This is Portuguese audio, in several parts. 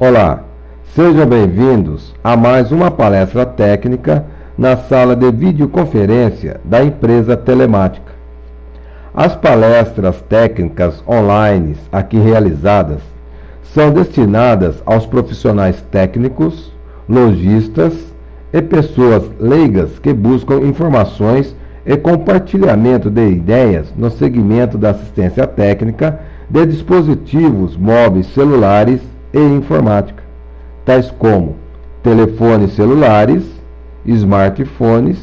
Olá, sejam bem-vindos a mais uma palestra técnica na sala de videoconferência da empresa Telemática. As palestras técnicas online aqui realizadas são destinadas aos profissionais técnicos, lojistas e pessoas leigas que buscam informações e compartilhamento de ideias no segmento da assistência técnica de dispositivos móveis celulares e informática, tais como telefones celulares, smartphones,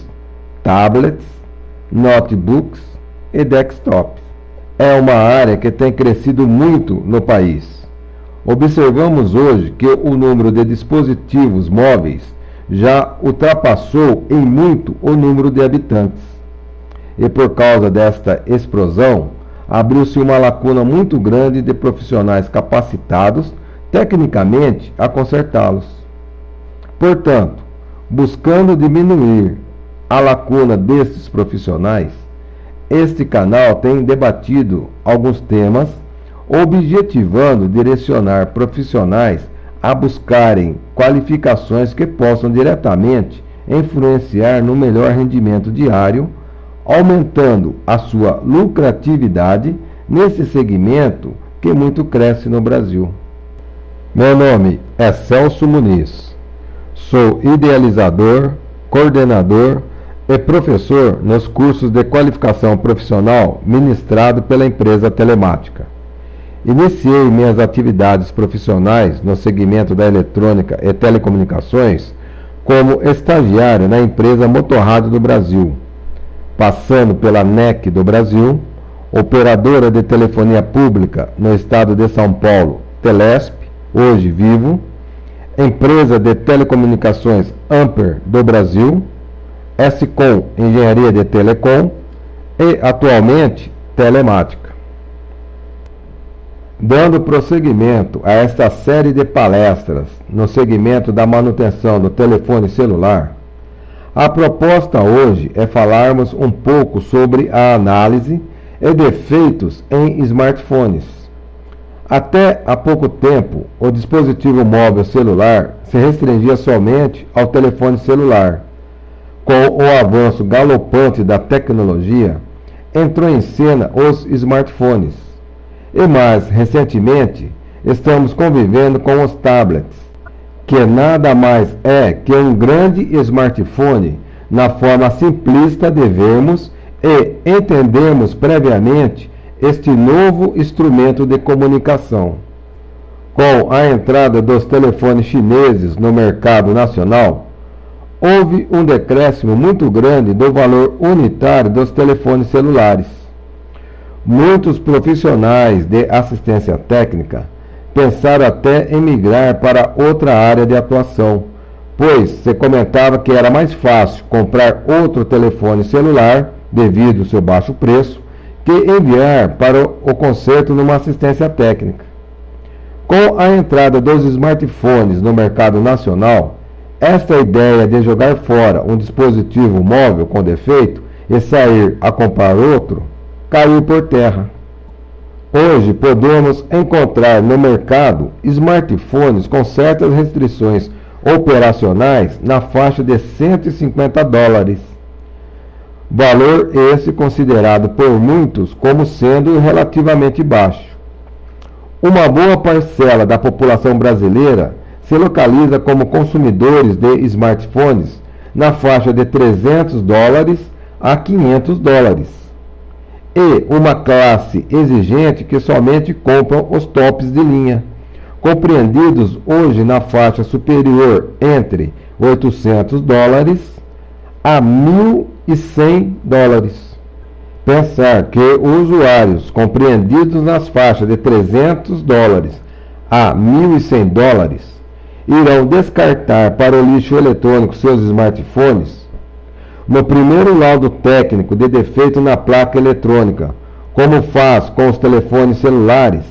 tablets, notebooks e desktops. É uma área que tem crescido muito no país. Observamos hoje que o número de dispositivos móveis já ultrapassou em muito o número de habitantes. E por causa desta explosão, abriu-se uma lacuna muito grande de profissionais capacitados tecnicamente a consertá-los. Portanto, buscando diminuir a lacuna destes profissionais, este canal tem debatido alguns temas, objetivando direcionar profissionais a buscarem qualificações que possam diretamente influenciar no melhor rendimento diário, aumentando a sua lucratividade nesse segmento que muito cresce no Brasil. Meu nome é Celso Muniz. Sou idealizador, coordenador e professor nos cursos de qualificação profissional ministrado pela empresa Telemática. Iniciei minhas atividades profissionais no segmento da eletrônica e telecomunicações como estagiário na empresa Motorrad do Brasil, passando pela NEC do Brasil, operadora de telefonia pública no estado de São Paulo, Telesp, hoje Vivo, empresa de telecomunicações Amper do Brasil, SCOM Engenharia de Telecom e, atualmente, Telemática. Dando prosseguimento a esta série de palestras no segmento da manutenção do telefone celular, a proposta hoje é falarmos um pouco sobre a análise e defeitos em smartphones. Até há pouco tempo, o dispositivo móvel celular se restringia somente ao telefone celular. Com o avanço galopante da tecnologia, entrou em cena os smartphones. E mais recentemente, estamos convivendo com os tablets, que nada mais é que um grande smartphone na forma simplista de vermos e entendermos previamente este novo instrumento de comunicação. Com a entrada dos telefones chineses no mercado nacional, houve um decréscimo muito grande do valor unitário dos telefones celulares. Muitos profissionais de assistência técnica pensaram até em migrar para outra área de atuação, pois se comentava que era mais fácil comprar outro telefone celular, devido ao seu baixo preço, que enviar para o conserto numa assistência técnica. Com a entrada dos smartphones no mercado nacional, esta ideia de jogar fora um dispositivo móvel com defeito e sair a comprar outro, caiu por terra. Hoje podemos encontrar no mercado smartphones com certas restrições operacionais na faixa de $150. Valor esse considerado por muitos como sendo relativamente baixo. Uma boa parcela da população brasileira se localiza como consumidores de smartphones na faixa de $300 a $500. E uma classe exigente que somente compram os tops de linha, compreendidos hoje na faixa superior entre $800 a $1.100. Pensar que usuários compreendidos nas faixas de $300 a $1.100 irão descartar para o lixo eletrônico seus smartphones, no primeiro laudo técnico de defeito na placa eletrônica, como faz com os telefones celulares,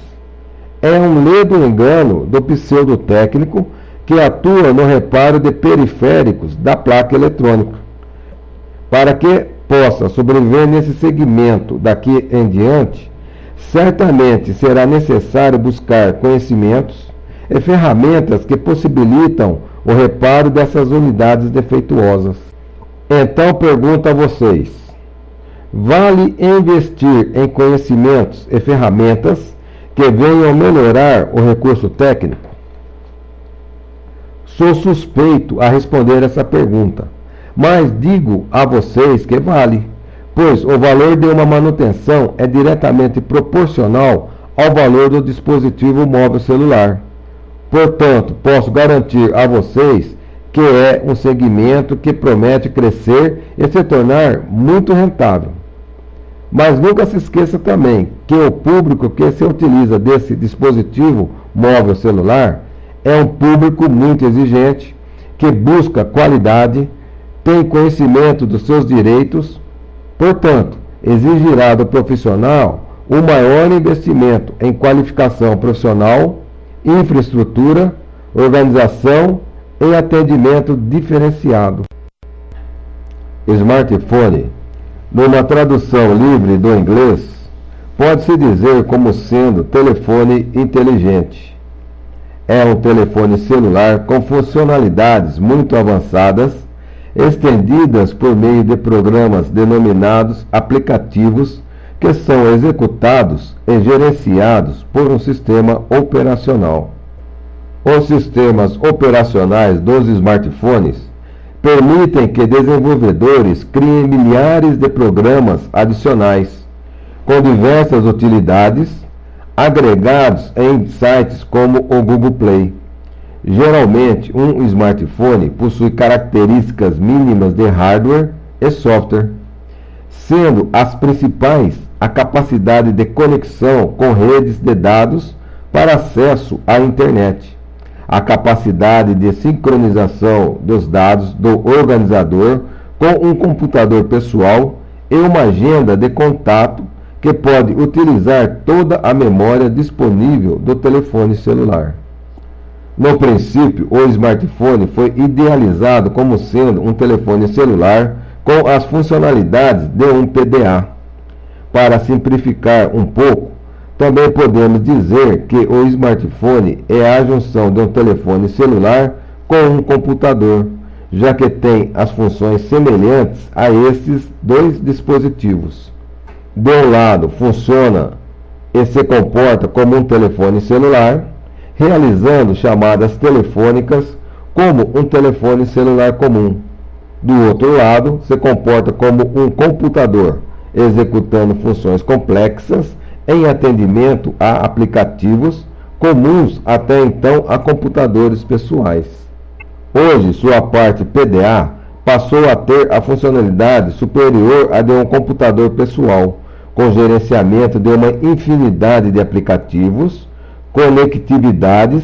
é um ledo engano do pseudotécnico que atua no reparo de periféricos da placa eletrônica. Para que possa sobreviver nesse segmento daqui em diante, certamente será necessário buscar conhecimentos e ferramentas que possibilitam o reparo dessas unidades defeituosas. Então pergunto a vocês: vale investir em conhecimentos e ferramentas que venham melhorar o recurso técnico? Sou suspeito a responder essa pergunta, mas digo a vocês que vale, pois o valor de uma manutenção é diretamente proporcional ao valor do dispositivo móvel celular. Portanto, posso garantir a vocês que é um segmento que promete crescer e se tornar muito rentável. Mas nunca se esqueça também que o público que se utiliza desse dispositivo móvel celular é um público muito exigente, que busca qualidade, tem conhecimento dos seus direitos, portanto, exigirá do profissional o maior investimento em qualificação profissional, infraestrutura, organização e atendimento diferenciado. Smartphone, numa tradução livre do inglês, pode-se dizer como sendo telefone inteligente. É um telefone celular com funcionalidades muito avançadas, estendidas por meio de programas denominados aplicativos, que são executados e gerenciados por um sistema operacional. Os sistemas operacionais dos smartphones permitem que desenvolvedores criem milhares de programas adicionais, com diversas utilidades, agregados em sites como o Google Play. Geralmente, um smartphone possui características mínimas de hardware e software, sendo as principais a capacidade de conexão com redes de dados para acesso à internet, a capacidade de sincronização dos dados do organizador com um computador pessoal e uma agenda de contato que pode utilizar toda a memória disponível do telefone celular. No princípio, o smartphone foi idealizado como sendo um telefone celular com as funcionalidades de um PDA. Para simplificar um pouco, também podemos dizer que o smartphone é a junção de um telefone celular com um computador, já que tem as funções semelhantes a estes dois dispositivos. De um lado, funciona e se comporta como um telefone celular, realizando chamadas telefônicas como um telefone celular comum. Do outro lado, se comporta como um computador, executando funções complexas em atendimento a aplicativos comuns até então a computadores pessoais. Hoje, sua parte PDA passou a ter a funcionalidade superior à de um computador pessoal, com gerenciamento de uma infinidade de aplicativos, conectividades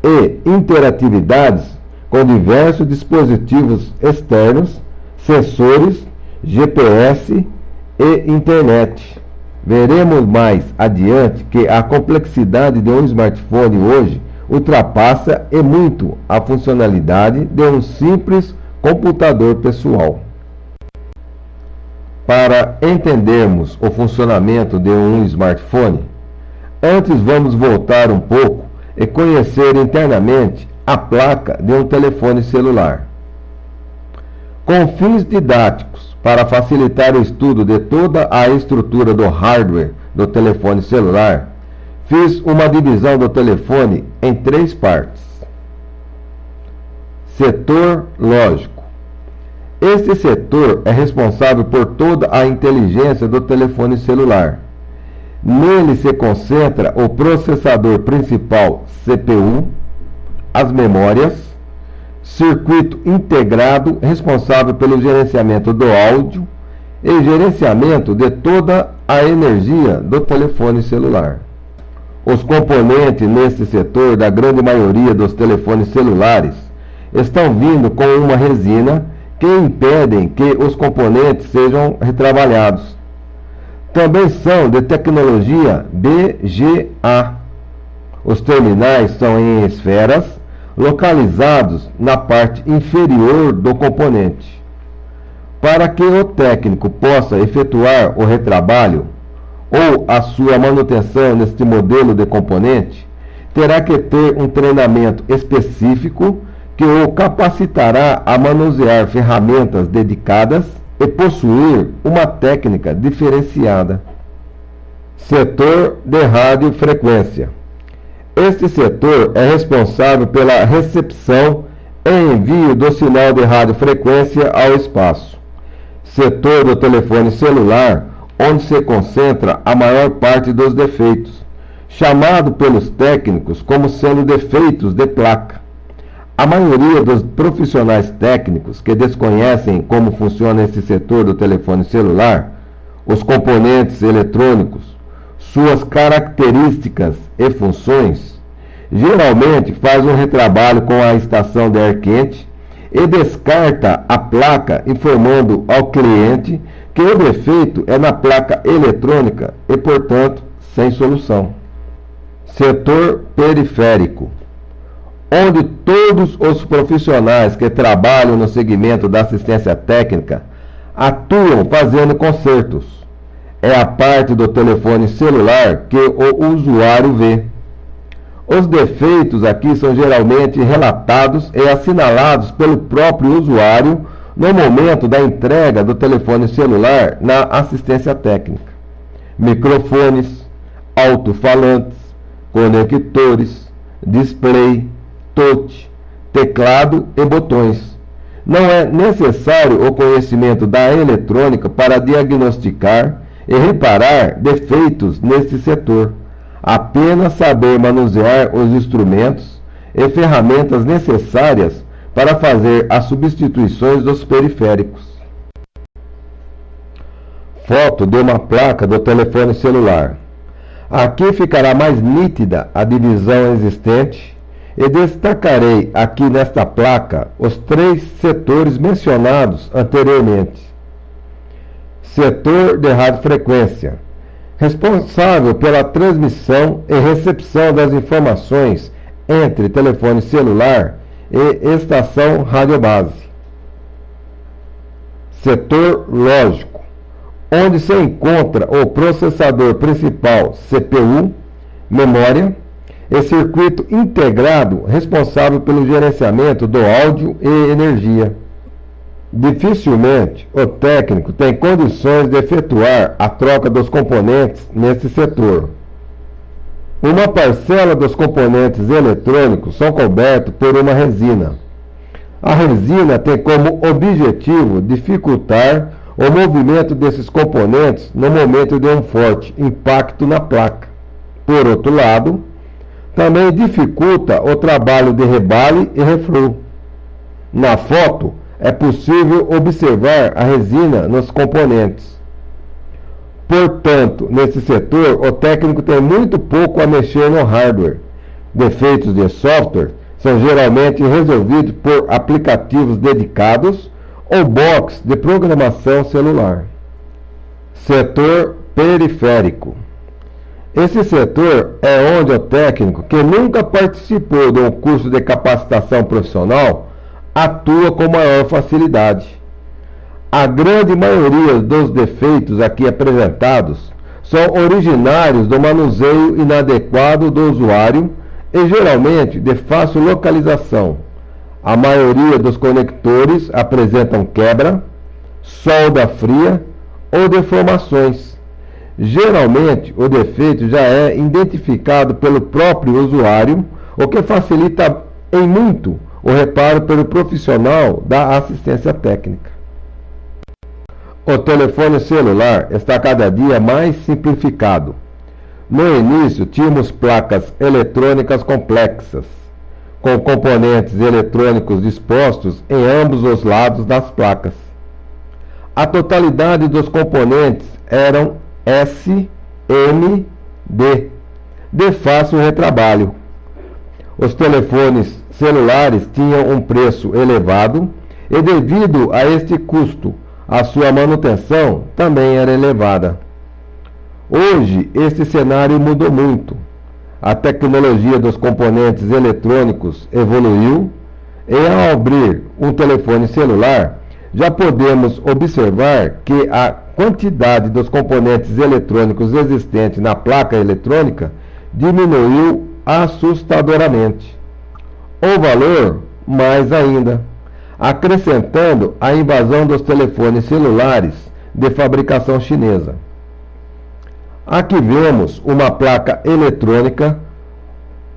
e interatividades com diversos dispositivos externos, sensores, GPS e internet. Veremos mais adiante que a complexidade de um smartphone hoje ultrapassa e muito a funcionalidade de um simples computador pessoal. Para entendermos o funcionamento de um smartphone, antes vamos voltar um pouco e conhecer internamente a placa de um telefone celular. Com fins didáticos, para facilitar o estudo de toda a estrutura do hardware do telefone celular, fiz uma divisão do telefone em 3 partes. Setor lógico. Este setor é responsável por toda a inteligência do telefone celular. Nele se concentra o processador principal CPU, as memórias, circuito integrado responsável pelo gerenciamento do áudio e gerenciamento de toda a energia do telefone celular. Os componentes neste setor da grande maioria dos telefones celulares estão vindo com uma resina que impedem que os componentes sejam retrabalhados. Também são de tecnologia BGA. Os terminais são em esferas, localizados na parte inferior do componente. Para que o técnico possa efetuar o retrabalho ou a sua manutenção neste modelo de componente, terá que ter um treinamento específico que o capacitará a manusear ferramentas dedicadas e possuir uma técnica diferenciada. Setor de radiofrequência. Este setor é responsável pela recepção e envio do sinal de radiofrequência ao espaço. Setor do telefone celular, onde se concentra a maior parte dos defeitos, chamado pelos técnicos como sendo defeitos de placa. A maioria dos profissionais técnicos que desconhecem como funciona esse setor do telefone celular, os componentes eletrônicos, suas características e funções, geralmente faz um retrabalho com a estação de ar quente e descarta a placa, informando ao cliente que o defeito é na placa eletrônica e, portanto, sem solução. Setor periférico, onde todos os profissionais que trabalham no segmento da assistência técnica atuam fazendo consertos. É a parte do telefone celular que o usuário vê. Os defeitos aqui são geralmente relatados e assinalados pelo próprio usuário no momento da entrega do telefone celular na assistência técnica. Microfones, alto-falantes, conectores, display, touch, teclado e botões. Não é necessário o conhecimento da eletrônica para diagnosticar e reparar defeitos neste setor. Apenas saber manusear os instrumentos e ferramentas necessárias para fazer as substituições dos periféricos. Foto de uma placa do telefone celular. Aqui ficará mais nítida a divisão existente e destacarei aqui nesta placa os 3 setores mencionados anteriormente. Setor de radiofrequência, responsável pela transmissão e recepção das informações entre telefone celular e estação radiobase. Setor lógico, onde se encontra o processador principal CPU, memória e circuito integrado responsável pelo gerenciamento do áudio e energia. Dificilmente o técnico tem condições de efetuar a troca dos componentes nesse setor. Uma parcela dos componentes eletrônicos são cobertos por uma resina. A resina tem como objetivo dificultar o movimento desses componentes no momento de um forte impacto na placa. Por outro lado, também dificulta o trabalho de rebale e reflow. Na foto, é possível observar a resina nos componentes. Portanto, nesse setor, o técnico tem muito pouco a mexer no hardware. Defeitos de software são geralmente resolvidos por aplicativos dedicados ou box de programação celular. Setor periférico. Esse setor é onde o técnico que nunca participou de um curso de capacitação profissional atua com maior facilidade. A grande maioria dos defeitos aqui apresentados são originários do manuseio inadequado do usuário e geralmente de fácil localização. A maioria dos conectores apresentam quebra, solda fria ou deformações. Geralmente, o defeito já é identificado pelo próprio usuário, o que facilita em muito o reparo pelo profissional da assistência técnica. O telefone celular está cada dia mais simplificado. No início, tínhamos placas eletrônicas complexas, com componentes eletrônicos dispostos em ambos os lados das placas. A totalidade dos componentes eram SMD, de fácil retrabalho. Os telefones celulares tinham um preço elevado e, devido a este custo, a sua manutenção também era elevada. Hoje, este cenário mudou muito. A tecnologia dos componentes eletrônicos evoluiu e, ao abrir um telefone celular, já podemos observar que a quantidade dos componentes eletrônicos existentes na placa eletrônica diminuiu assustadoramente. O valor, mais ainda, acrescentando a invasão dos telefones celulares de fabricação chinesa. Aqui vemos uma placa eletrônica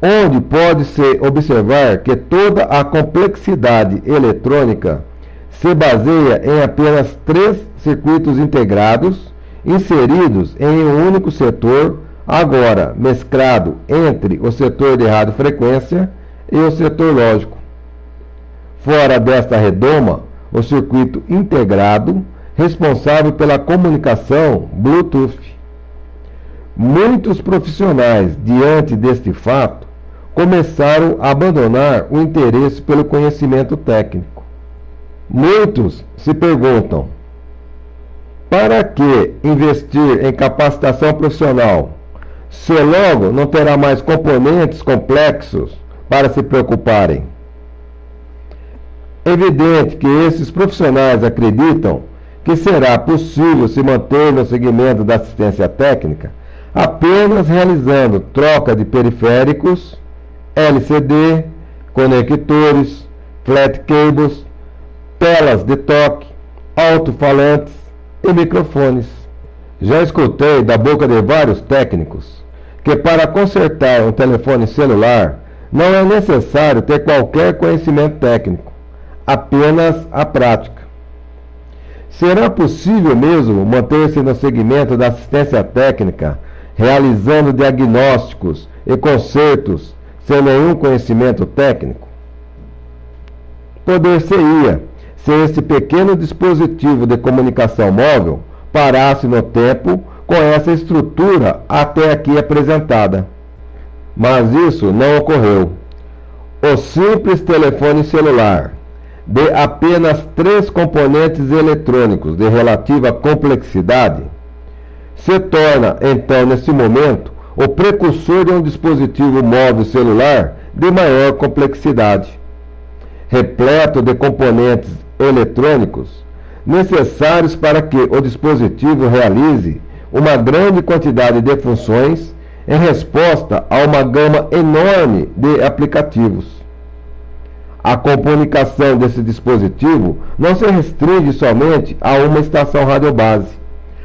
onde pode-se observar que toda a complexidade eletrônica se baseia em apenas 3 circuitos integrados inseridos em um único setor, agora mesclado entre o setor de radiofrequência e o setor lógico. Fora desta redoma, o circuito integrado responsável pela comunicação Bluetooth. Muitos profissionais, diante deste fato, começaram a abandonar o interesse pelo conhecimento técnico. Muitos se perguntam: para que investir em capacitação profissional, se logo não terá mais componentes complexos para se preocuparem? É evidente que esses profissionais acreditam que será possível se manter no segmento da assistência técnica apenas realizando troca de periféricos, LCD, conectores, flat cables, telas de toque, alto-falantes e microfones. Já escutei da boca de vários técnicos que para consertar um telefone celular não é necessário ter qualquer conhecimento técnico, apenas a prática. Será possível mesmo manter-se no segmento da assistência técnica, realizando diagnósticos e consertos sem nenhum conhecimento técnico? Poder-se-ia se este pequeno dispositivo de comunicação móvel parasse no tempo com essa estrutura até aqui apresentada. Mas isso não ocorreu. O simples telefone celular, de apenas 3 componentes eletrônicos de relativa complexidade, se torna, então, nesse momento, o precursor de um dispositivo móvel celular de maior complexidade, repleto de componentes eletrônicos necessários para que o dispositivo realize uma grande quantidade de funções em resposta a uma gama enorme de aplicativos. A comunicação desse dispositivo não se restringe somente a uma estação radiobase.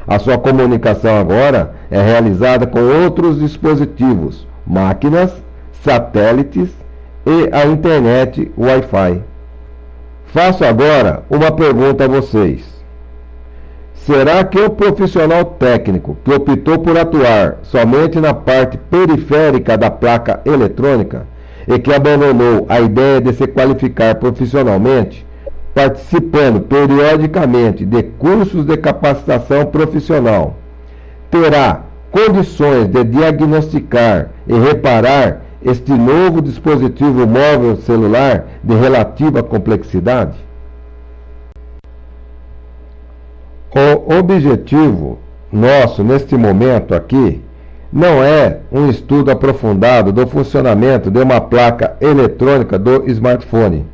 A sua comunicação agora é realizada com outros dispositivos, máquinas, satélites e a internet Wi-Fi. Faço agora uma pergunta a vocês. Será que o profissional técnico que optou por atuar somente na parte periférica da placa eletrônica e que abandonou a ideia de se qualificar profissionalmente, participando periodicamente de cursos de capacitação profissional, terá condições de diagnosticar e reparar este novo dispositivo móvel celular de relativa complexidade? O objetivo nosso neste momento aqui não é um estudo aprofundado do funcionamento de uma placa eletrônica do smartphone,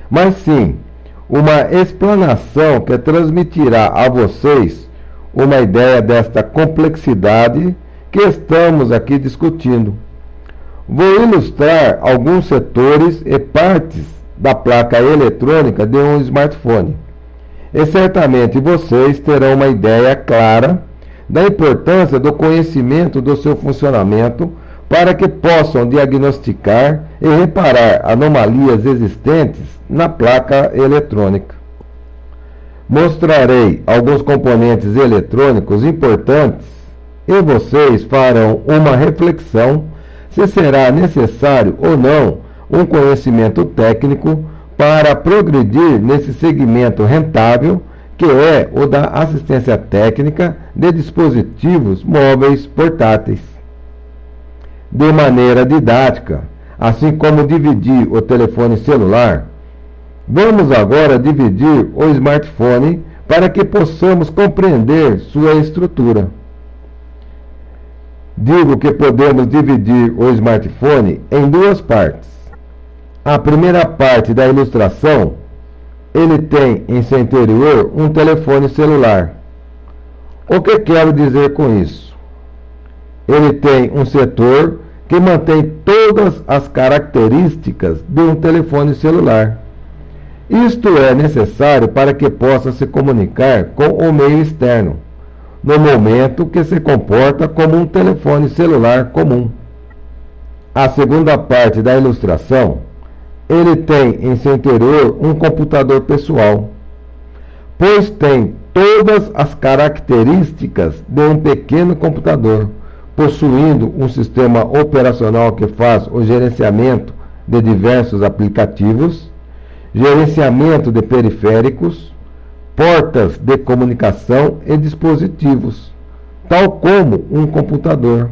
mas sim uma explanação que transmitirá a vocês uma ideia desta complexidade que estamos aqui discutindo. Vou ilustrar alguns setores e partes da placa eletrônica de um smartphone. E certamente vocês terão uma ideia clara da importância do conhecimento do seu funcionamento para que possam diagnosticar e reparar anomalias existentes na placa eletrônica. Mostrarei alguns componentes eletrônicos importantes e vocês farão uma reflexão se será necessário ou não um conhecimento técnico para progredir nesse segmento rentável que é o da assistência técnica de dispositivos móveis portáteis. De maneira didática, assim como dividir o telefone celular, vamos agora dividir o smartphone para que possamos compreender sua estrutura. Digo que podemos dividir o smartphone em 2 partes. A primeira parte da ilustração, ele tem em seu interior um telefone celular. O que quero dizer com isso? Ele tem um setor que mantém todo todas as características de um telefone celular. Isto é necessário para que possa se comunicar com o meio externo, no momento que se comporta como um telefone celular comum. A segunda parte da ilustração, ele tem em seu interior um computador pessoal, pois tem todas as características de um pequeno computador, possuindo um sistema operacional que faz o gerenciamento de diversos aplicativos, gerenciamento de periféricos, portas de comunicação e dispositivos, tal como um computador.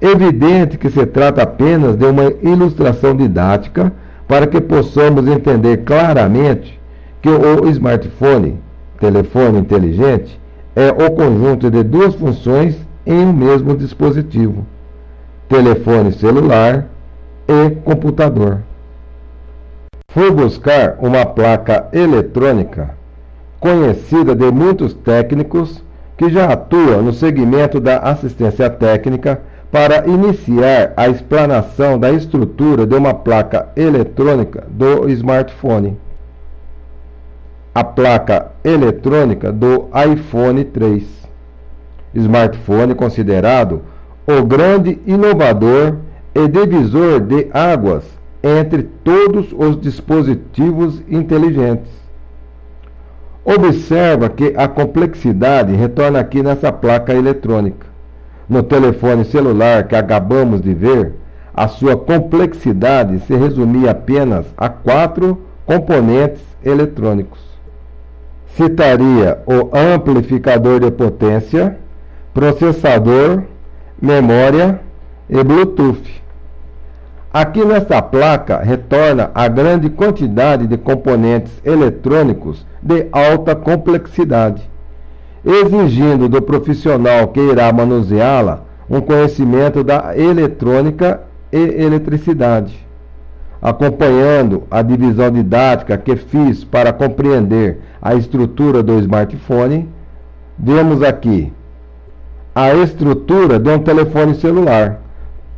Evidente que se trata apenas de uma ilustração didática para que possamos entender claramente que o smartphone, telefone inteligente, é o conjunto de duas funções em um mesmo dispositivo: telefone celular e computador. Fui buscar uma placa eletrônica conhecida de muitos técnicos que já atuam no segmento da assistência técnica para iniciar a explanação da estrutura de uma placa eletrônica do smartphone. A placa eletrônica do iPhone 3, smartphone considerado o grande inovador e divisor de águas entre todos os dispositivos inteligentes. Observa que a complexidade retorna aqui nessa placa eletrônica. No telefone celular que acabamos de ver, a sua complexidade se resumia apenas a 4 componentes eletrônicos. Citaria o amplificador de potência, processador, memória e Bluetooth. Aqui nesta placa retorna a grande quantidade de componentes eletrônicos de alta complexidade, exigindo do profissional que irá manuseá-la um conhecimento da eletrônica e eletricidade. Acompanhando a divisão didática que fiz para compreender a estrutura do smartphone, vemos aqui a estrutura de um telefone celular,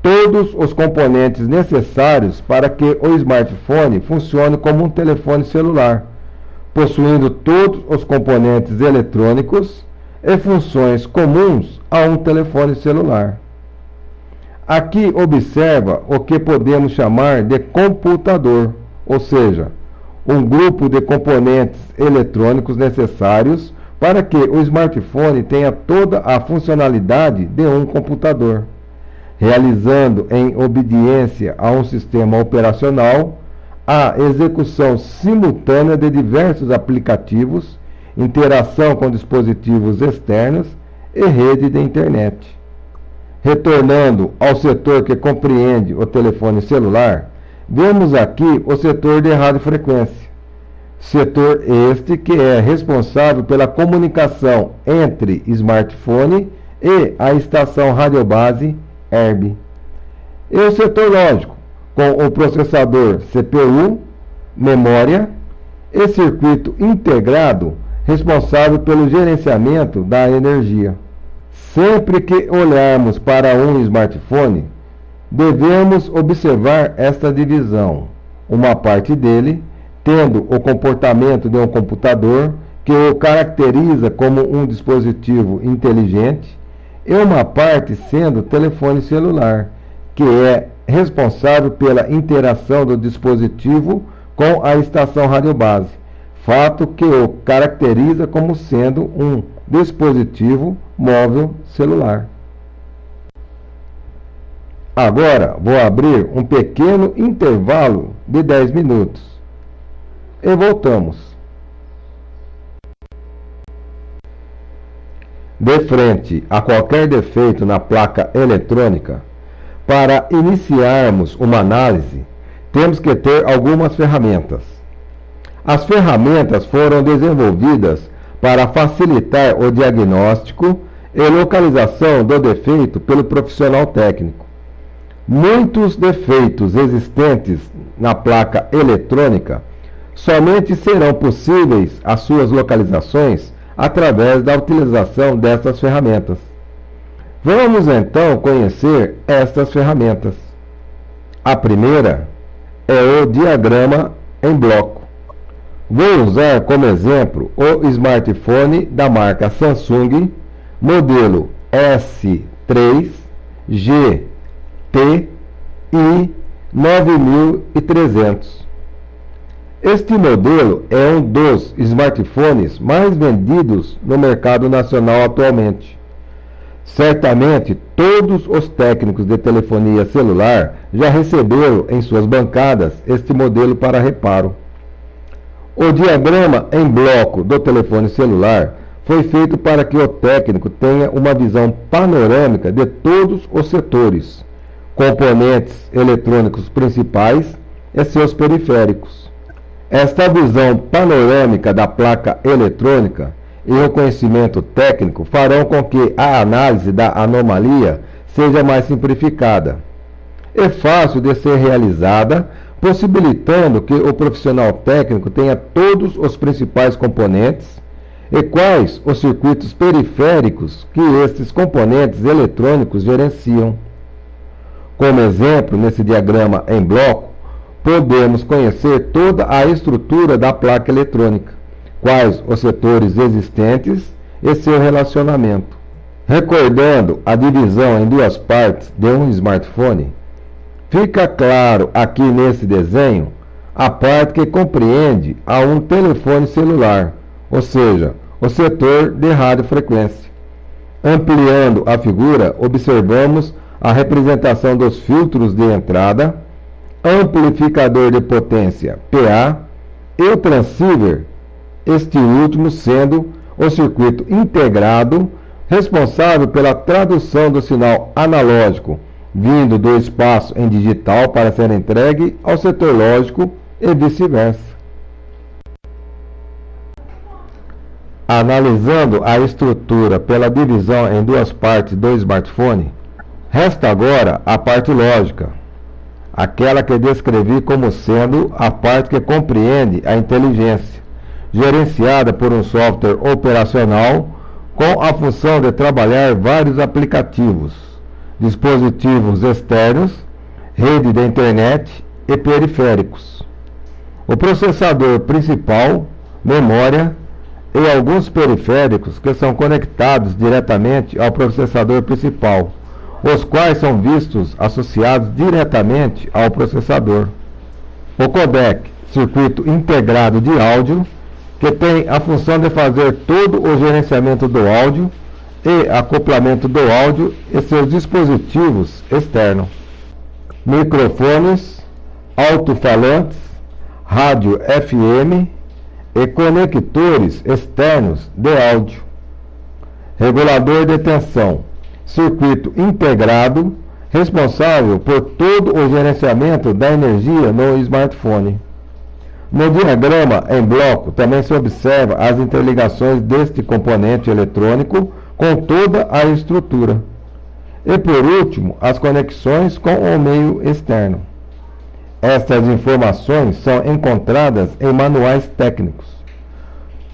todos os componentes necessários para que o smartphone funcione como um telefone celular, possuindo todos os componentes eletrônicos e funções comuns a um telefone celular. Aqui observa o que podemos chamar de computador, ou seja, um grupo de componentes eletrônicos necessários para que o smartphone tenha toda a funcionalidade de um computador, realizando em obediência a um sistema operacional a execução simultânea de diversos aplicativos, interação com dispositivos externos e rede de internet. Retornando ao setor que compreende o telefone celular, vemos aqui o setor de radiofrequência. Setor este que é responsável pela comunicação entre smartphone e a estação radiobase ERB. E o setor lógico, com o processador CPU, memória e circuito integrado responsável pelo gerenciamento da energia. Sempre que olharmos para um smartphone, devemos observar esta divisão. Uma parte dele tendo o comportamento de um computador que o caracteriza como um dispositivo inteligente, e uma parte sendo o telefone celular, que é responsável pela interação do dispositivo com a estação radiobase, fato que o caracteriza como sendo um dispositivo móvel celular. Agora vou abrir um pequeno intervalo de 10 minutos e voltamos. De frente a qualquer defeito na placa eletrônica, para iniciarmos uma análise, temos que ter algumas ferramentas. As ferramentas foram desenvolvidas para facilitar o diagnóstico e localização do defeito pelo profissional técnico. Muitos defeitos existentes na placa eletrônica somente serão possíveis as suas localizações através da utilização dessas ferramentas. Vamos então conhecer estas ferramentas. A primeira é o diagrama em bloco. Vou usar como exemplo o smartphone da marca Samsung, modelo S3 GTI 9300. Este modelo é um dos smartphones mais vendidos no mercado nacional atualmente. Certamente todos os técnicos de telefonia celular já receberam em suas bancadas este modelo para reparo. O diagrama em bloco do telefone celular foi feito para que o técnico tenha uma visão panorâmica de todos os setores, componentes eletrônicos principais e seus periféricos. Esta visão panorâmica da placa eletrônica e o conhecimento técnico farão com que a análise da anomalia seja mais simplificada e fácil de ser realizada, possibilitando que o profissional técnico tenha todos os principais componentes e quais os circuitos periféricos que estes componentes eletrônicos gerenciam. Como exemplo, nesse diagrama em bloco, podemos conhecer toda a estrutura da placa eletrônica, quais os setores existentes e seu relacionamento. Recordando a divisão em duas partes de um smartphone, fica claro aqui nesse desenho a parte que compreende a um telefone celular, ou seja, o setor de radiofrequência. Ampliando a figura, observamos a representação dos filtros de entrada, amplificador de potência PA e o transceiver, este último sendo o circuito integrado responsável pela tradução do sinal analógico vindo do espaço em digital para ser entregue ao setor lógico e vice-versa. Analisando a estrutura pela divisão em duas partes do smartphone, resta agora a parte lógica, aquela que descrevi como sendo a parte que compreende a inteligência, gerenciada por um software operacional com a função de trabalhar vários aplicativos, dispositivos externos, rede de internet e periféricos. O processador principal, memória e alguns periféricos que são conectados diretamente ao processador principal, os quais são vistos associados diretamente ao processador. O codec, circuito integrado de áudio, que tem a função de fazer todo o gerenciamento do áudio e acoplamento do áudio e seus dispositivos externos. Microfones, alto-falantes, rádio FM e conectores externos de áudio. Regulador de tensão, circuito integrado, responsável por todo o gerenciamento da energia no smartphone. No diagrama em bloco também se observa as interligações deste componente eletrônico com toda a estrutura. E por último, as conexões com o meio externo. Estas informações são encontradas em manuais técnicos.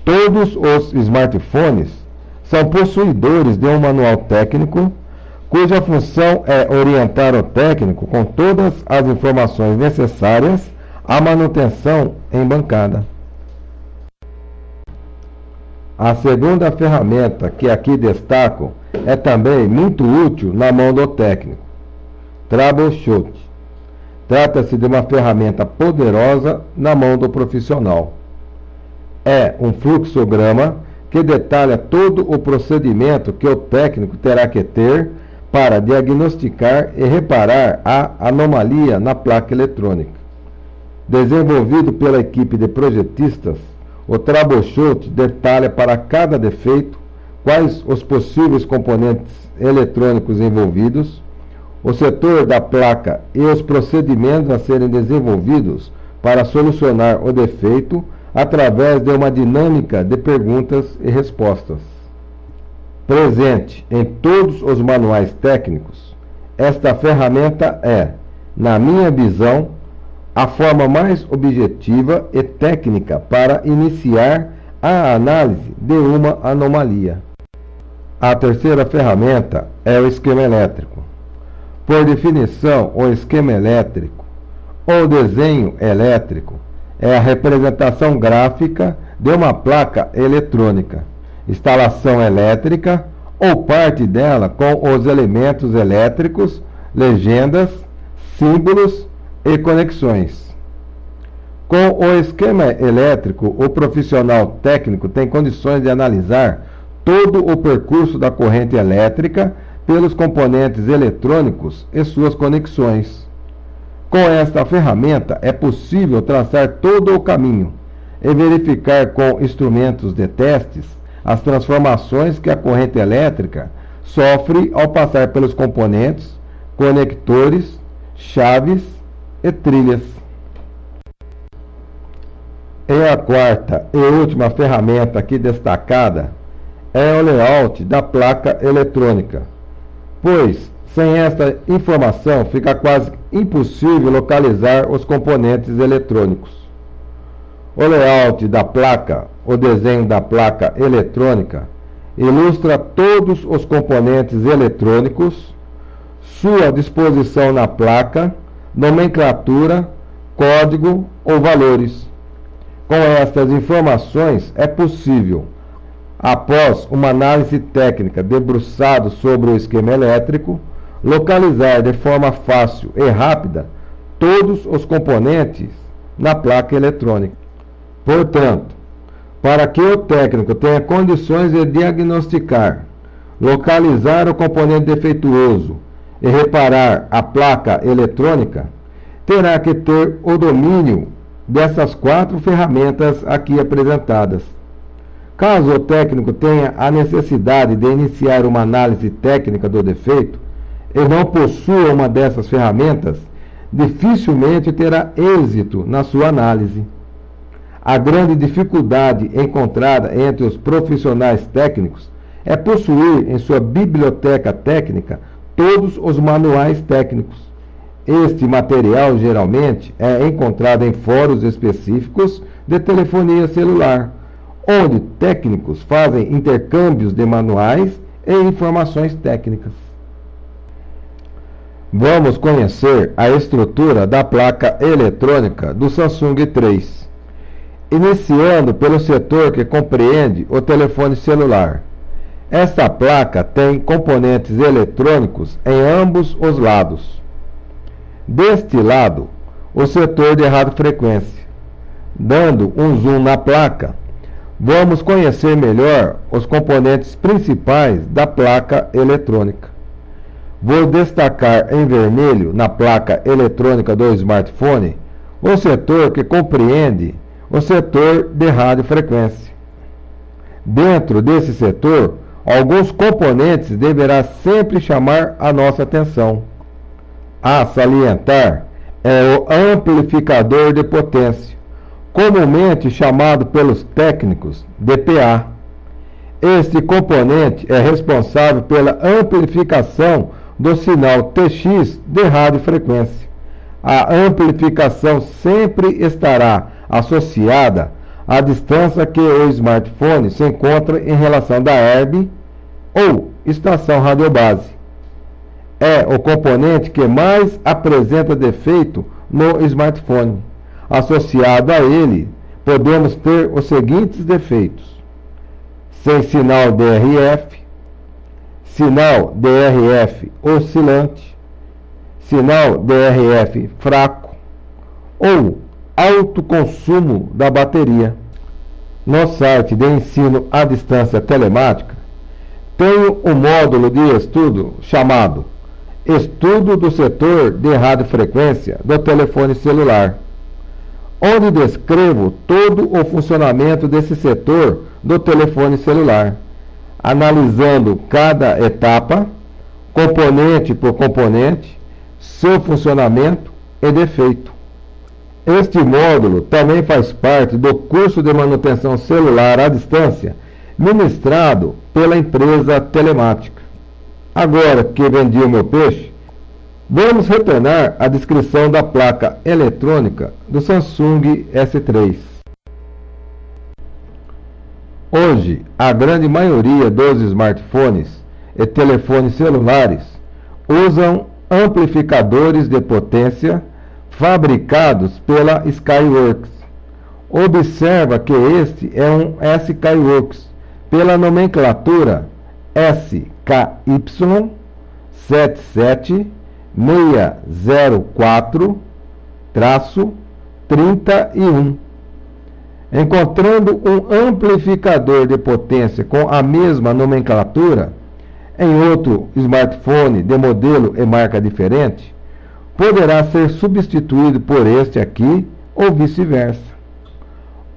Todos os smartphones são possuidores de um manual técnico, cuja função é orientar o técnico com todas as informações necessárias à manutenção em bancada. A segunda ferramenta que aqui destaco é também muito útil na mão do técnico: Troubleshoot. Trata-se de uma ferramenta poderosa na mão do profissional. É um fluxograma que detalha todo o procedimento que o técnico terá que ter para diagnosticar e reparar a anomalia na placa eletrônica. Desenvolvido pela equipe de projetistas, o Troubleshoot detalha para cada defeito quais os possíveis componentes eletrônicos envolvidos, o setor da placa e os procedimentos a serem desenvolvidos para solucionar o defeito através de uma dinâmica de perguntas e respostas. Presente em todos os manuais técnicos, esta ferramenta é, na minha visão, a forma mais objetiva e técnica para iniciar a análise de uma anomalia. A terceira ferramenta é o esquema elétrico. Por definição, o esquema elétrico O desenho elétrico é a representação gráfica de uma placa eletrônica, instalação elétrica ou parte dela com os elementos elétricos, legendas, símbolos e conexões. Com o esquema elétrico, o profissional técnico tem condições de analisar todo o percurso da corrente elétrica pelos componentes eletrônicos e suas conexões. Com esta ferramenta é possível traçar todo o caminho e verificar com instrumentos de testes as transformações que a corrente elétrica sofre ao passar pelos componentes, conectores, chaves e trilhas. E a quarta e última ferramenta aqui destacada é o layout da placa eletrônica, pois sem esta informação fica quase impossível localizar os componentes eletrônicos. O layout da placa, o desenho da placa eletrônica, ilustra todos os componentes eletrônicos, sua disposição na placa, nomenclatura, código ou valores. Com estas informações é possível, após uma análise técnica debruçada sobre o esquema elétrico, localizar de forma fácil e rápida todos os componentes na placa eletrônica. Portanto, para que o técnico tenha condições de diagnosticar, localizar o componente defeituoso e reparar a placa eletrônica, terá que ter o domínio dessas 4 ferramentas aqui apresentadas. Caso o técnico tenha a necessidade de iniciar uma análise técnica do defeito e não possua uma dessas ferramentas, dificilmente terá êxito na sua análise. A grande dificuldade encontrada entre os profissionais técnicos é possuir em sua biblioteca técnica todos os manuais técnicos. Este material geralmente é encontrado em fóruns específicos de telefonia celular, onde técnicos fazem intercâmbios de manuais e informações técnicas. Vamos conhecer a estrutura da placa eletrônica do Samsung 3. Iniciando pelo setor que compreende o telefone celular. Esta placa tem componentes eletrônicos em ambos os lados. Deste lado, o setor de radiofrequência. Dando um zoom na placa, vamos conhecer melhor os componentes principais da placa eletrônica. Vou destacar em vermelho na placa eletrônica do smartphone o setor que compreende o setor de radiofrequência. Dentro desse setor, alguns componentes deverá sempre chamar a nossa atenção. A salientar é o amplificador de potência, comumente chamado pelos técnicos de PA. Este componente é responsável pela amplificação do sinal TX de radiofrequência. A amplificação sempre estará associada à distância que o smartphone se encontra em relação da herb ou estação radiobase. É o componente que mais apresenta defeito no smartphone. Associado a ele, podemos ter os seguintes defeitos: sem sinal DRF, sinal DRF oscilante, sinal DRF fraco ou alto consumo da bateria. No site de ensino à distância telemática, tenho um módulo de estudo chamado Estudo do setor de radiofrequência do telefone celular, onde descrevo todo o funcionamento desse setor do telefone celular, analisando cada etapa, componente por componente, seu funcionamento e defeito. Este módulo também faz parte do curso de manutenção celular à distância, ministrado pela empresa telemática. Agora que vendi o meu peixe, vamos retornar à descrição da placa eletrônica do Samsung S3. Hoje, a grande maioria dos smartphones e telefones celulares usam amplificadores de potência fabricados pela Skyworks. Observa que este é um Skyworks, pela nomenclatura SKY 77604-31. Encontrando um amplificador de potência com a mesma nomenclatura em outro smartphone de modelo e marca diferente, poderá ser substituído por este aqui ou vice-versa.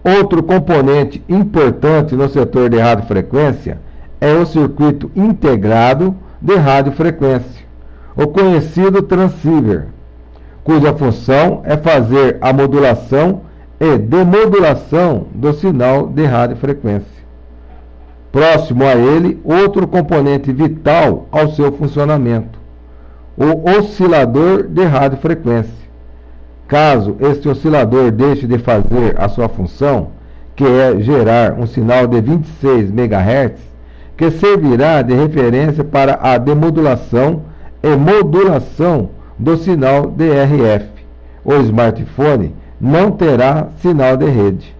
Outro componente importante no setor de radiofrequência é o circuito integrado de radiofrequência, o conhecido transceiver, cuja função é fazer a modulação e demodulação do sinal de radiofrequência. Próximo a ele, outro componente vital ao seu funcionamento, o oscilador de radiofrequência. Caso este oscilador deixe de fazer a sua função, que é gerar um sinal de 26 MHz, que servirá de referência para a demodulação e modulação do sinal DRF, o smartphone não terá sinal de rede.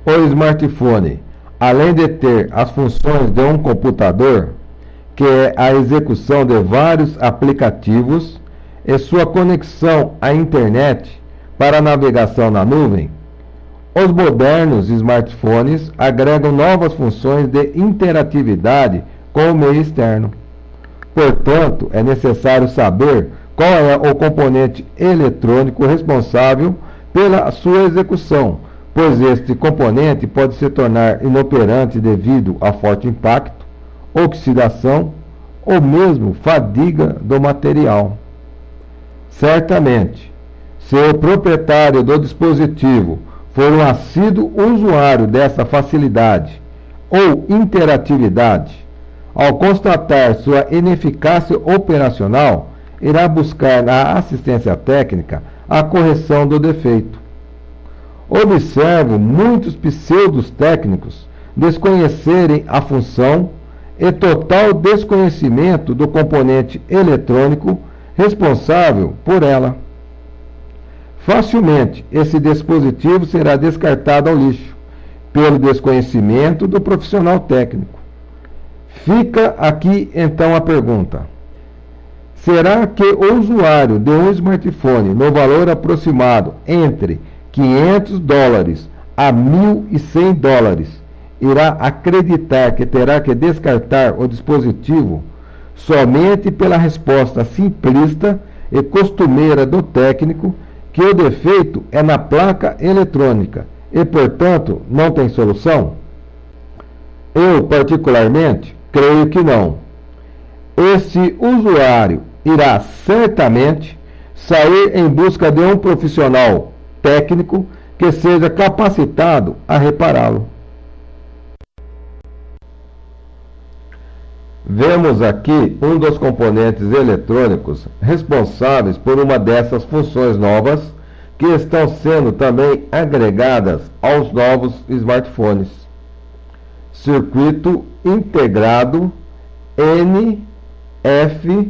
O smartphone, além de ter as funções de um computador, que é a execução de vários aplicativos e sua conexão à internet para navegação na nuvem, os modernos smartphones agregam novas funções de interatividade com o meio externo. Portanto, é necessário saber qual é o componente eletrônico responsável pela sua execução, pois este componente pode se tornar inoperante devido a forte impacto, oxidação ou mesmo fadiga do material. Certamente, se o proprietário do dispositivo for um assíduo usuário dessa facilidade ou interatividade, ao constatar sua ineficácia operacional, irá buscar na assistência técnica a correção do defeito. Observo muitos pseudos técnicos desconhecerem a função e total desconhecimento do componente eletrônico responsável por ela. Facilmente, esse dispositivo será descartado ao lixo, pelo desconhecimento do profissional técnico. Fica aqui então a pergunta: será que o usuário de um smartphone no valor aproximado entre $500 a $1.100 irá acreditar que terá que descartar o dispositivo somente pela resposta simplista e costumeira do técnico que o defeito é na placa eletrônica e, portanto, não tem solução? Eu, particularmente, creio que não. Este usuário irá certamente sair em busca de um profissional técnico que seja capacitado a repará-lo. Vemos aqui um dos componentes eletrônicos responsáveis por uma dessas funções novas que estão sendo também agregadas aos novos smartphones. Circuito integrado NFC,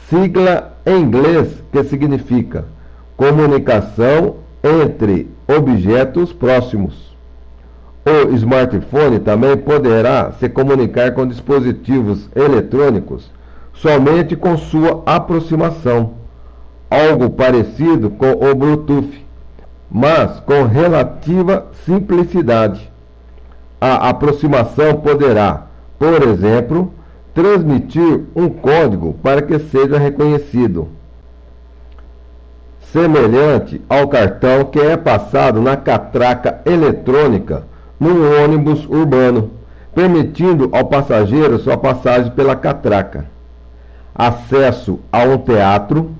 sigla em inglês que significa comunicação entre objetos próximos. O smartphone também poderá se comunicar com dispositivos eletrônicos somente com sua aproximação, algo parecido com o Bluetooth, mas com relativa simplicidade. A aproximação poderá, por exemplo, transmitir um código para que seja reconhecido, semelhante ao cartão que é passado na catraca eletrônica num ônibus urbano, permitindo ao passageiro sua passagem pela catraca, acesso a um teatro,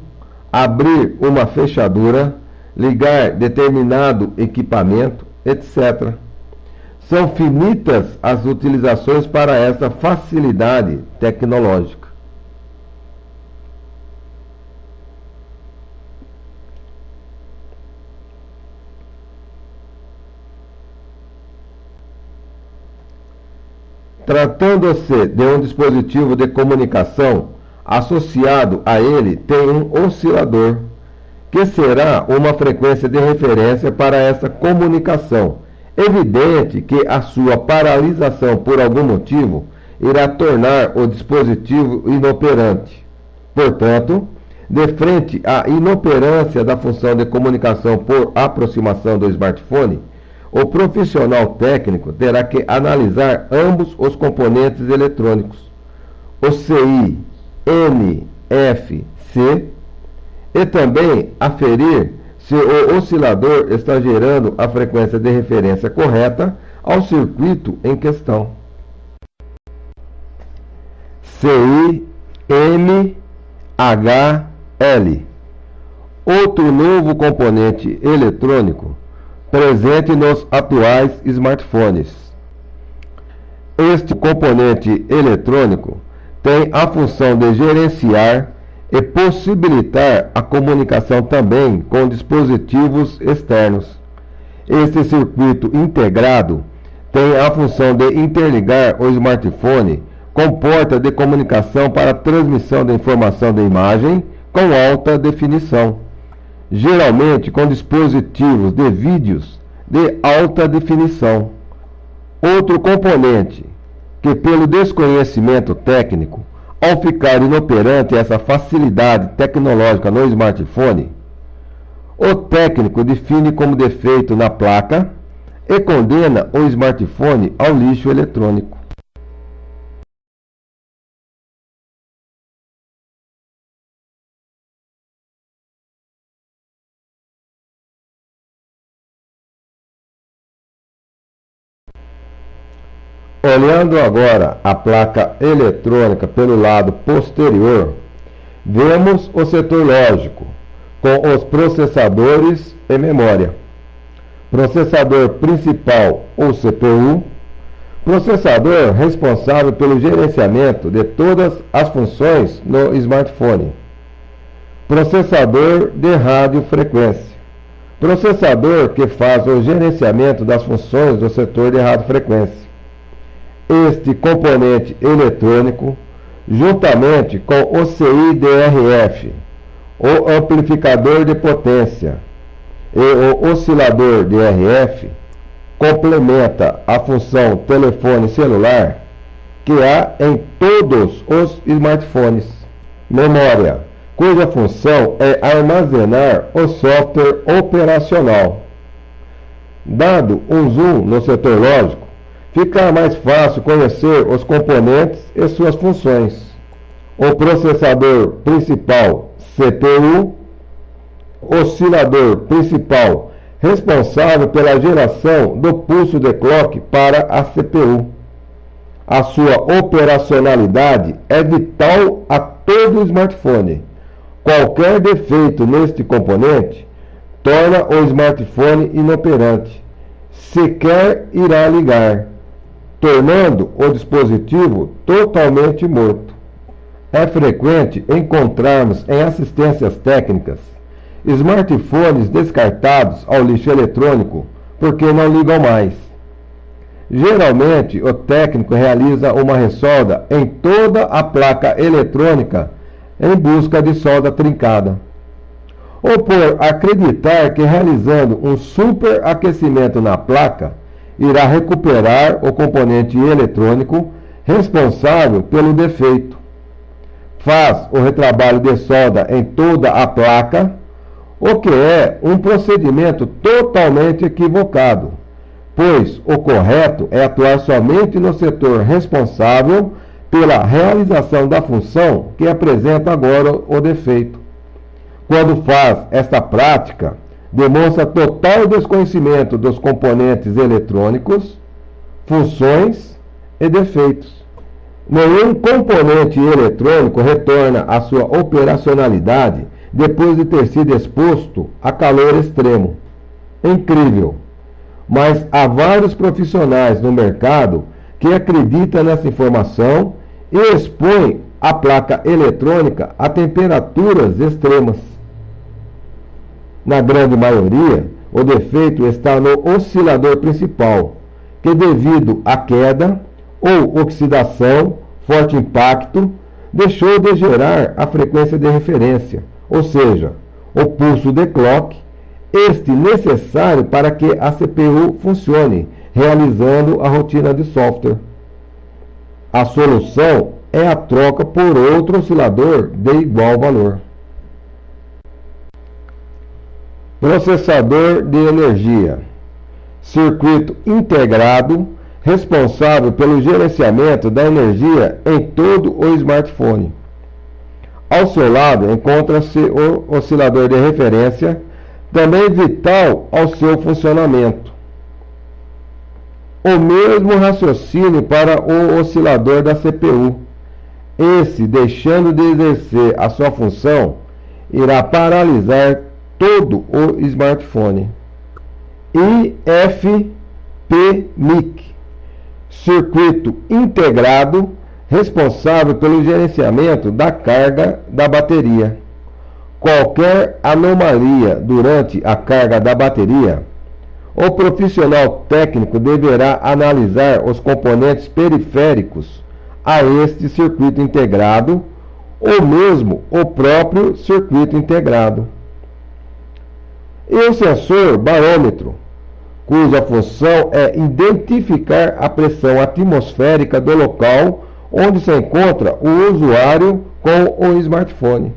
abrir uma fechadura, ligar determinado equipamento, etc. São finitas as utilizações para essa facilidade tecnológica. Tratando-se de um dispositivo de comunicação, Associado a ele tem um oscilador, que será uma frequência de referência para essa comunicação. Evidente que a sua paralisação por algum motivo irá tornar o dispositivo inoperante. Portanto, de frente à inoperância da função de comunicação por aproximação do smartphone, o profissional técnico terá que analisar ambos os componentes eletrônicos, o CI, NFC, e também aferir se o oscilador está gerando a frequência de referência correta ao circuito em questão. CI-MHL. Outro novo componente eletrônico presente nos atuais smartphones. Este componente eletrônico tem a função de gerenciar e possibilitar a comunicação também com dispositivos externos. Este circuito integrado tem a função de interligar o smartphone com porta de comunicação para transmissão de informação de imagem com alta definição, geralmente com dispositivos de vídeos de alta definição. Outro componente que, pelo desconhecimento técnico, ao ficar inoperante essa facilidade tecnológica no smartphone, o técnico define como defeito na placa e condena o smartphone ao lixo eletrônico. Olhando agora a placa eletrônica pelo lado posterior, vemos o setor lógico, com os processadores e memória. Processador principal ou CPU, processador responsável pelo gerenciamento de todas as funções no smartphone. Processador de radiofrequência, processador que faz o gerenciamento das funções do setor de radiofrequência. Este componente eletrônico, juntamente com o CI-DRF, o amplificador de potência e o oscilador DRF, complementa a função telefone celular que há em todos os smartphones. Memória, cuja função é armazenar o software operacional. Dado um zoom no setor lógico, fica mais fácil conhecer os componentes e suas funções. O processador principal, CPU, oscilador principal, responsável pela geração do pulso de clock para a CPU. A sua operacionalidade é vital a todo smartphone. Qualquer defeito neste componente torna o smartphone inoperante. Sequer irá ligar, tornando o dispositivo totalmente morto. É frequente encontrarmos em assistências técnicas smartphones descartados ao lixo eletrônico porque não ligam mais. Geralmente, o técnico realiza uma ressolda em toda a placa eletrônica em busca de solda trincada. Ou por acreditar que realizando um superaquecimento na placa, irá recuperar o componente eletrônico responsável pelo defeito. Faz o retrabalho de solda em toda a placa, o que é um procedimento totalmente equivocado, pois o correto é atuar somente no setor responsável pela realização da função que apresenta agora o defeito. Quando faz esta prática, demonstra total desconhecimento dos componentes eletrônicos, funções e defeitos. Nenhum componente eletrônico retorna à sua operacionalidade depois de ter sido exposto a calor extremo. Incrível! Mas há vários profissionais no mercado que acreditam nessa informação e expõem a placa eletrônica a temperaturas extremas. Na grande maioria, o defeito está no oscilador principal, que devido à queda ou oxidação, forte impacto, deixou de gerar a frequência de referência, ou seja, o pulso de clock, este necessário para que a CPU funcione, realizando a rotina de software. A solução é a troca por outro oscilador de igual valor. Processador de energia. Circuito integrado responsável pelo gerenciamento da energia em todo o smartphone. Ao seu lado encontra-se o oscilador de referência, também vital ao seu funcionamento. O mesmo raciocínio para o oscilador da CPU. Esse, deixando de exercer a sua função, irá paralisar todo o smartphone. IFPMIC, circuito integrado responsável pelo gerenciamento da carga da bateria. Qualquer anomalia durante a carga da bateria, o profissional técnico deverá analisar os componentes periféricos a este circuito integrado ou mesmo o próprio circuito integrado. E o sensor barômetro, cuja função é identificar a pressão atmosférica do local onde se encontra o usuário com o smartphone.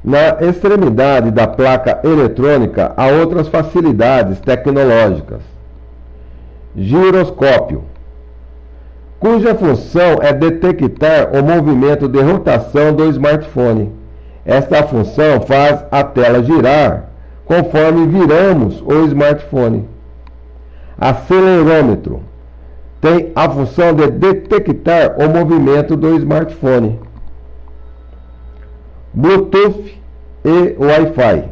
Na extremidade da placa eletrônica há outras facilidades tecnológicas. Giroscópio, cuja função é detectar o movimento de rotação do smartphone. Esta função faz a tela girar conforme viramos o smartphone. Acelerômetro tem a função de detectar o movimento do smartphone. Bluetooth e Wi-Fi,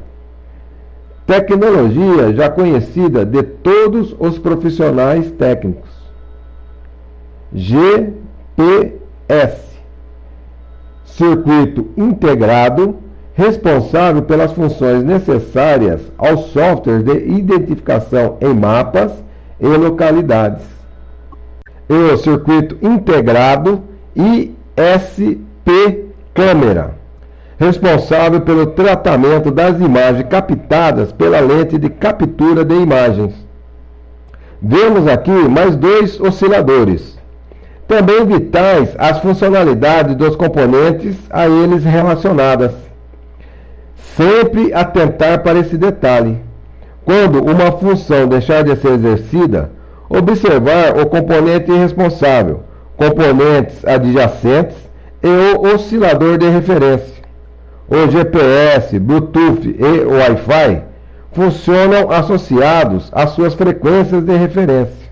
tecnologia já conhecida de todos os profissionais técnicos. GPS, circuito integrado responsável pelas funções necessárias aos softwares de identificação em mapas e localidades. E o circuito integrado ISP câmera, responsável pelo tratamento das imagens captadas pela lente de captura de imagens. Vemos aqui mais dois osciladores, também vitais as funcionalidades dos componentes a eles relacionadas. Sempre atentar para esse detalhe. Quando uma função deixar de ser exercida, observar o componente responsável, componentes adjacentes e o oscilador de referência. O GPS, Bluetooth e o Wi-Fi funcionam associados às suas frequências de referência.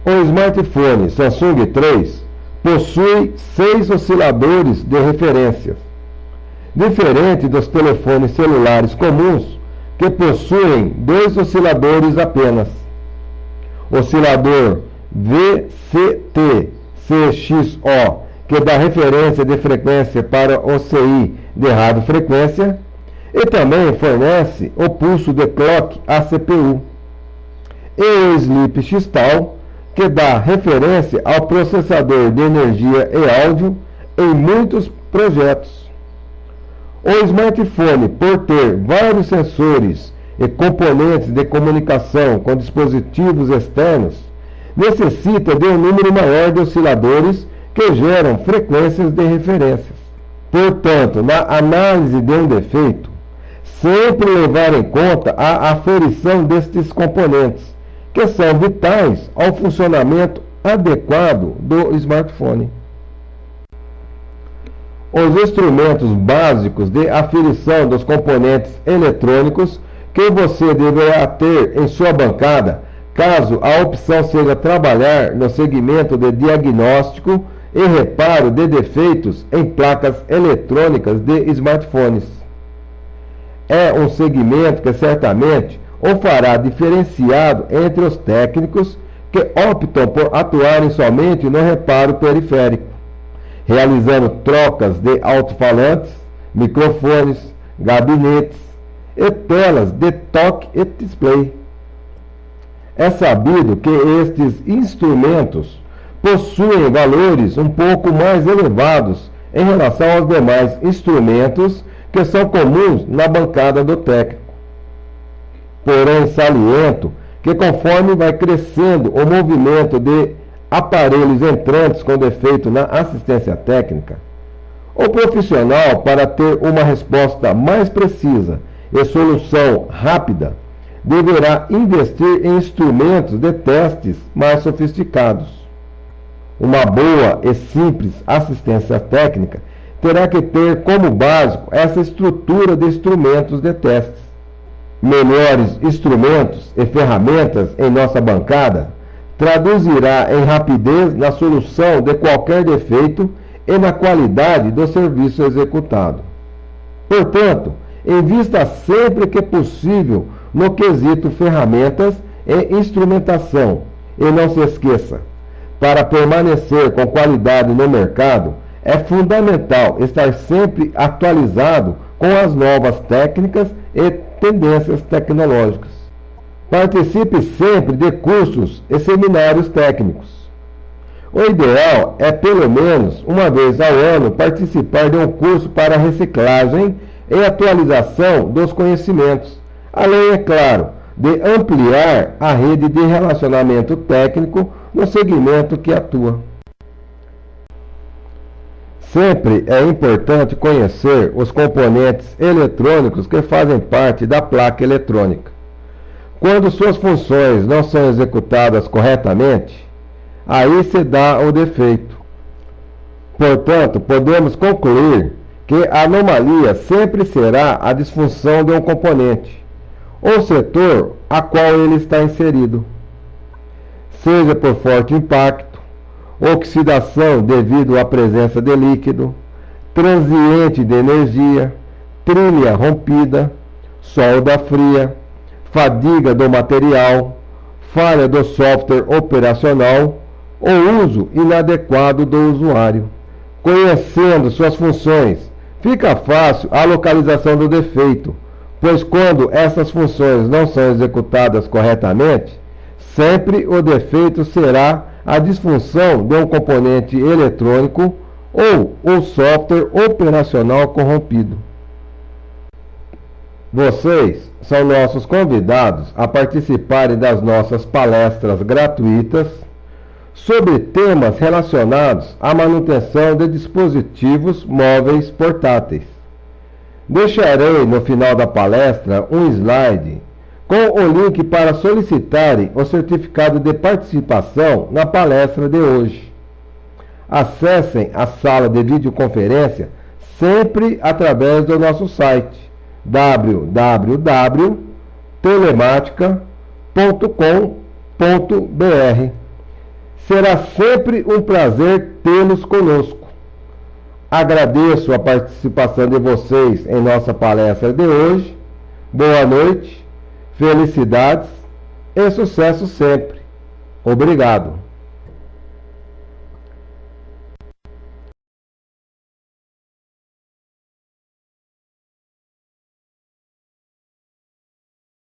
O smartphone Samsung 3 possui 6 osciladores de referência, diferente dos telefones celulares comuns, que possuem 2 osciladores apenas. Oscilador VCT-CXO, que dá referência de frequência para o CI de radiofrequência, e também fornece o pulso de clock à CPU. E o Sleep X-Tal, que dá referência ao processador de energia e áudio em muitos projetos. O smartphone, por ter vários sensores e componentes de comunicação com dispositivos externos, necessita de um número maior de osciladores que geram frequências de referências. Portanto, na análise de um defeito, sempre levar em conta a aferição destes componentes, que são vitais ao funcionamento adequado do smartphone. Os instrumentos básicos de aferição dos componentes eletrônicos que você deverá ter em sua bancada, caso a opção seja trabalhar no segmento de diagnóstico e reparo de defeitos em placas eletrônicas de smartphones. É um segmento que certamente o fará diferenciado entre os técnicos que optam por atuarem somente no reparo periférico, realizando trocas de alto-falantes, microfones, gabinetes e telas de toque e display. É sabido que estes instrumentos possuem valores um pouco mais elevados em relação aos demais instrumentos que são comuns na bancada do técnico. Porém, saliento que conforme vai crescendo o movimento de aparelhos entrantes com defeito na assistência técnica, o profissional, para ter uma resposta mais precisa e solução rápida, deverá investir em instrumentos de testes mais sofisticados. Uma boa e simples assistência técnica terá que ter como básico essa estrutura de instrumentos de testes. Melhores instrumentos e ferramentas em nossa bancada traduzirá em rapidez na solução de qualquer defeito e na qualidade do serviço executado. Portanto, invista sempre que possível no quesito ferramentas e instrumentação e não se esqueça, para permanecer com qualidade no mercado, é fundamental estar sempre atualizado com as novas técnicas e tendências tecnológicas. Participe sempre de cursos e seminários técnicos. O ideal é, pelo menos uma vez ao ano, participar de um curso para reciclagem e atualização dos conhecimentos, além, é claro, de ampliar a rede de relacionamento técnico no segmento que atua. Sempre é importante conhecer os componentes eletrônicos que fazem parte da placa eletrônica. Quando suas funções não são executadas corretamente, aí se dá o defeito. Portanto, podemos concluir que a anomalia sempre será a disfunção de um componente, ou setor a qual ele está inserido, seja por forte impacto, oxidação devido à presença de líquido, transiente de energia, trilha rompida, solda fria, fadiga do material, falha do software operacional ou uso inadequado do usuário. Conhecendo suas funções, fica fácil a localização do defeito, pois quando essas funções não são executadas corretamente, sempre o defeito será a disfunção de um componente eletrônico ou o software operacional corrompido. Vocês são nossos convidados a participarem das nossas palestras gratuitas sobre temas relacionados à manutenção de dispositivos móveis portáteis. Deixarei no final da palestra um slide com o link para solicitarem o certificado de participação na palestra de hoje. Acessem a sala de videoconferência sempre através do nosso site www.telematica.com.br. Será sempre um prazer tê-los conosco. Agradeço a participação de vocês em nossa palestra de hoje. Boa noite, felicidades e sucesso sempre. Obrigado.